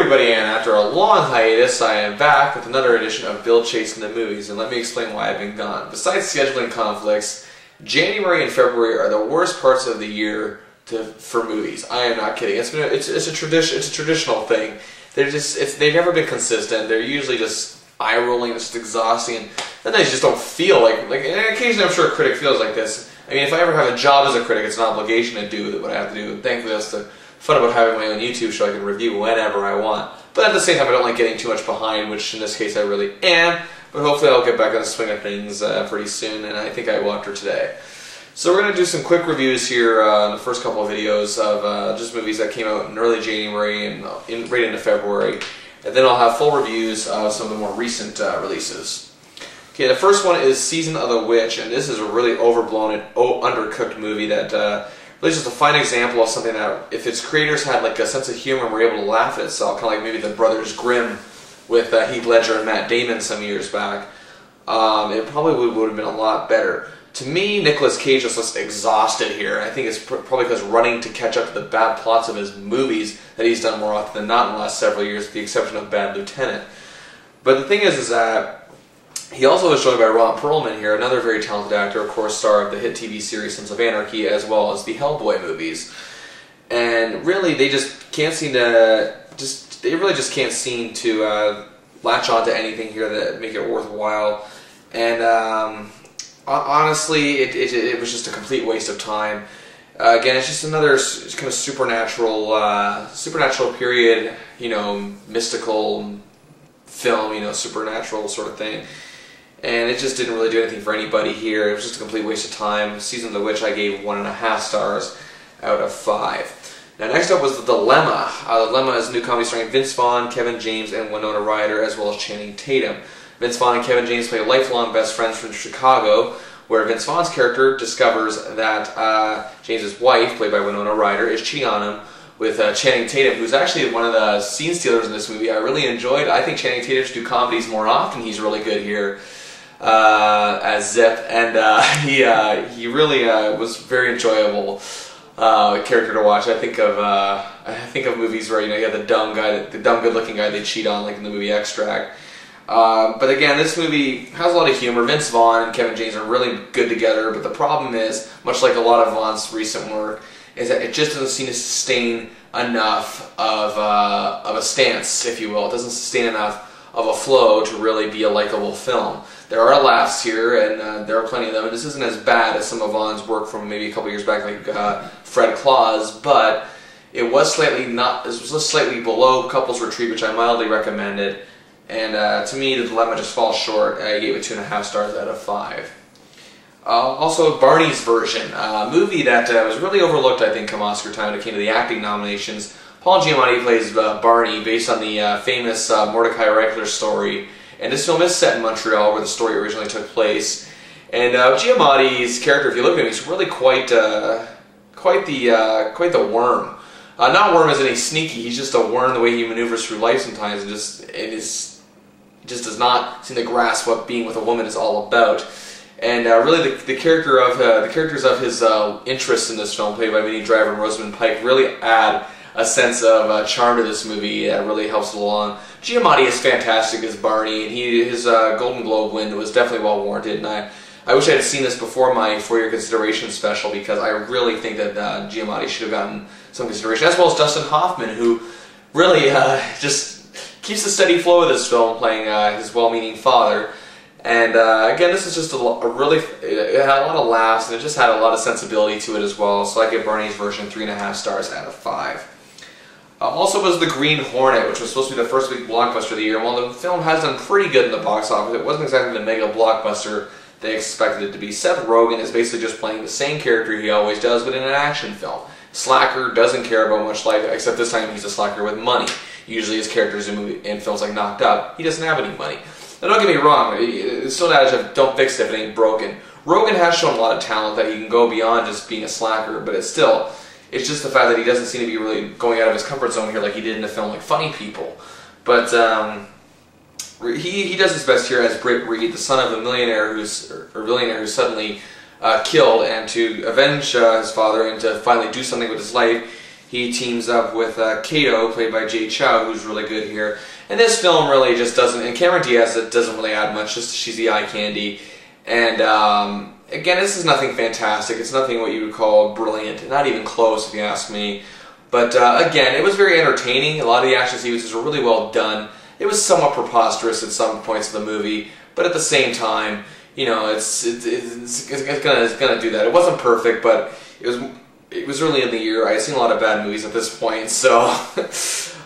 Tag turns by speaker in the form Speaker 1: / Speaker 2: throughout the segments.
Speaker 1: everybody, and after a long hiatus, I am back with another edition of Bill Chasing the Movies, and let me explain why I've been gone. Besides scheduling conflicts, January and February are the worst parts of the year for movies. I am not kidding. It's a traditional thing. They've never been consistent. They're usually just eye-rolling, just exhausting, and then they just don't feel like and occasionally I'm sure a critic feels like this. I mean, if I ever have a job as a critic, it's an obligation to do what I have to do, and thankfully that's the fun about having my own YouTube show. I can review whenever I want. But at the same time, I don't like getting too much behind, which in this case I really am. But hopefully I'll get back on the swing of things pretty soon, and I think I will after today. So we're going to do some quick reviews here in the first couple of videos of just movies that came out in early January and right into February. And then I'll have full reviews of some of the more recent releases. Okay, the first one is Season of the Witch, and this is a really overblown and undercooked movie that really just a fine example of something that, if its creators had like a sense of humor and were able to laugh at itself, kind of like maybe the Brothers Grimm with Heath Ledger and Matt Damon some years back, it probably would have been a lot better. To me, Nicolas Cage just looks exhausted here. I think it's probably because running to catch up to the bad plots of his movies that he's done more often than not in the last several years, with the exception of Bad Lieutenant. But the thing is that he also is joined by Ron Perlman here, another very talented actor, of course, star of the hit TV series Sons of Anarchy, as well as the Hellboy movies. And really, they just can't seem to latch onto anything here that make it worthwhile. And honestly, it was just a complete waste of time. Again, it's just another kind of supernatural period, mystical film, supernatural sort of thing. And it just didn't really do anything for anybody here. It was just a complete waste of time. Season of the Witch I gave 1.5 stars out of 5. Now next up was The Dilemma. The Dilemma is a new comedy starring Vince Vaughn, Kevin James, and Winona Ryder, as well as Channing Tatum. Vince Vaughn and Kevin James play lifelong best friends from Chicago, where Vince Vaughn's character discovers that James's wife, played by Winona Ryder, is cheating on him with Channing Tatum, who's actually one of the scene stealers in this movie. I really enjoyed. I think Channing Tatum should do comedies more often. He's really good here as Zip, and he really was very enjoyable character to watch. I think of movies where you have the dumb good-looking guy they cheat on, like in the movie Extract. But again, this movie has a lot of humor. Vince Vaughn and Kevin James are really good together, but the problem is, much like a lot of Vaughn's recent work, is that it just doesn't seem to sustain enough of a stance, if you will. It doesn't sustain enough of a flow to really be a likable film. There are laughs here, and there are plenty of them, and this isn't as bad as some of Vaughn's work from maybe a couple years back, like Fred Claus, but it was slightly below Couples Retreat, which I mildly recommended. And to me, The Dilemma just falls short. I gave it 2.5 stars out of 5. Also, Barney's Version, a movie that was really overlooked, I think, come Oscar time when it came to the acting nominations. Paul Giamatti plays Barney, based on the famous Mordecai Reichler story. And this film is set in Montreal, where the story originally took place. And Giamatti's character, if you look at him, he's really quite the worm. Not worm as in he's sneaky. He's just a worm the way he maneuvers through life sometimes, and just does not seem to grasp what being with a woman is all about. And really, the characters of his interests in this film, played by Minnie Driver and Rosamund Pike, really add a sense of charm to this movie that really helps it along. Giamatti is fantastic as Barney, and his Golden Globe win was definitely well warranted. And I wish I had seen this before my For Your Consideration special, because I really think that Giamatti should have gotten some consideration, as well as Dustin Hoffman, who really just keeps the steady flow of this film, playing his well-meaning father. And again, this is just it had a lot of laughs, and it just had a lot of sensibility to it as well. So I give Barney's Version 3.5 stars out of 5. Also was The Green Hornet, which was supposed to be the first big blockbuster of the year. And while the film has done pretty good in the box office, it wasn't exactly the mega blockbuster they expected it to be. Seth Rogen is basically just playing the same character he always does, but in an action film. Slacker, doesn't care about much life, except this time he's a slacker with money. Usually his characters in films like Knocked Up, he doesn't have any money. Now don't get me wrong, it's still an adage of don't fix it if it ain't broken. Rogen has shown a lot of talent that he can go beyond just being a slacker, but it's just the fact that he doesn't seem to be really going out of his comfort zone here like he did in a film like Funny People. But he does his best here as Britt Reed, the son of a millionaire who's suddenly killed, and to avenge his father and to finally do something with his life, he teams up with Kato, played by Jay Chow, who's really good here. And this film really just doesn't, and Cameron Diaz doesn't really add much, just she's the eye candy. And again, this is nothing fantastic. It's nothing what you would call brilliant, not even close if you ask me. But again, it was very entertaining. A lot of the action sequences were really well done. It was somewhat preposterous at some points of the movie, but at the same time, you know, it's gonna do that. It wasn't perfect, but it was early in the year. I had seen a lot of bad movies at this point, so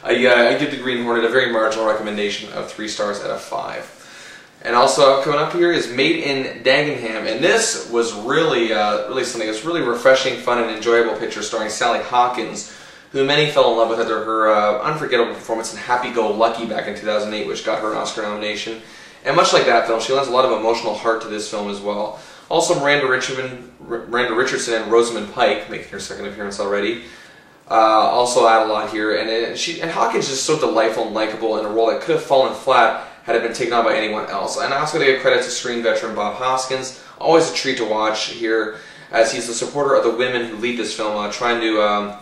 Speaker 1: I give The Green Hornet a very marginal recommendation of 3 stars out of 5. And also coming up here is Made in Dagenham, and this was really something. It's really refreshing, fun, and enjoyable picture starring Sally Hawkins, who many fell in love with after her unforgettable performance in Happy Go Lucky back in 2008, which got her an Oscar nomination. And much like that film, she lends a lot of emotional heart to this film as well. Also, Miranda Richardson and Rosamund Pike, making her second appearance already, also add a lot here. And Hawkins is just so delightful and likable in a role that could have fallen flat had it been taken on by anyone else. And I also got to give credit to screen veteran Bob Hoskins. Always a treat to watch here, as he's the supporter of the women who lead this film, trying to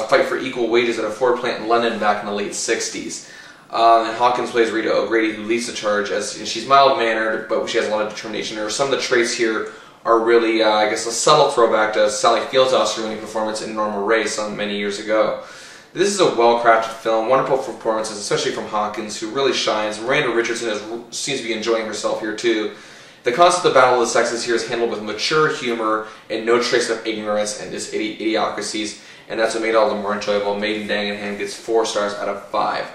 Speaker 1: fight for equal wages at a Ford plant in London back in the late 60s. And Hawkins plays Rita O'Grady, who leads the charge, as she's mild-mannered, but she has a lot of determination. Some of the traits here are really, I guess, a subtle throwback to Sally Field's Oscar-winning performance in Norma Race many years ago. This is a well-crafted film, wonderful performances, especially from Hawkins, who really shines. Miranda Richardson seems to be enjoying herself here, too. The concept of Battle of the Sexes here is handled with mature humor and no trace of ignorance and just idiocracies, and that's what made it all the more enjoyable. Made in Dagenham gets 4 stars out of 5.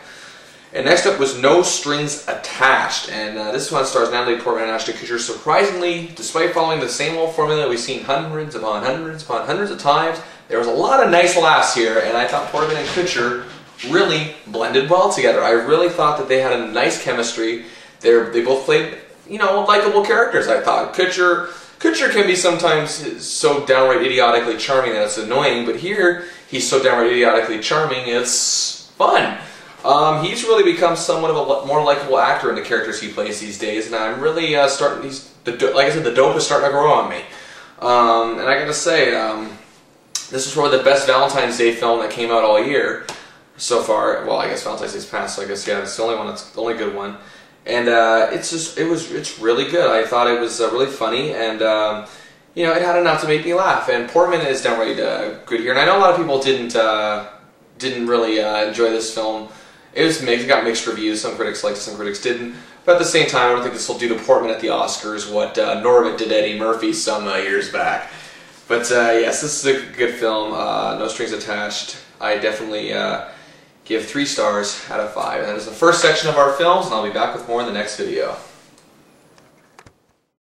Speaker 1: And next up was No Strings Attached, and this one stars Natalie Portman and Ashton Kutcher. Surprisingly, despite following the same old formula we've seen hundreds upon hundreds upon hundreds of times, there was a lot of nice laughs here, and I thought Portman and Kutcher really blended well together. I really thought that they had a nice chemistry. They both played, you know, likable characters, I thought. Kutcher can be sometimes so downright idiotically charming that it's annoying, but here he's so downright idiotically charming, it's fun. He's really become somewhat of a more likable actor in the characters he plays these days, and I'm really starting. Like I said, the dope is starting to grow on me. And I gotta say, this is probably the best Valentine's Day film that came out all year so far. Well, I guess Valentine's Day's passed, so I guess yeah, it's the only one. That's the only good one. And it's really good. I thought it was really funny, and you know, it had enough to make me laugh. And Portman is downright good here. And I know a lot of people didn't really enjoy this film. It got mixed reviews. Some critics liked it, some critics didn't. But at the same time, I don't think this will do to Portman at the Oscars what Norbit did Eddie Murphy some years back. But yes, this is a good film. No Strings Attached. I definitely give 3 stars out of 5. And that is the first section of our films, and I'll be back with more in the next video.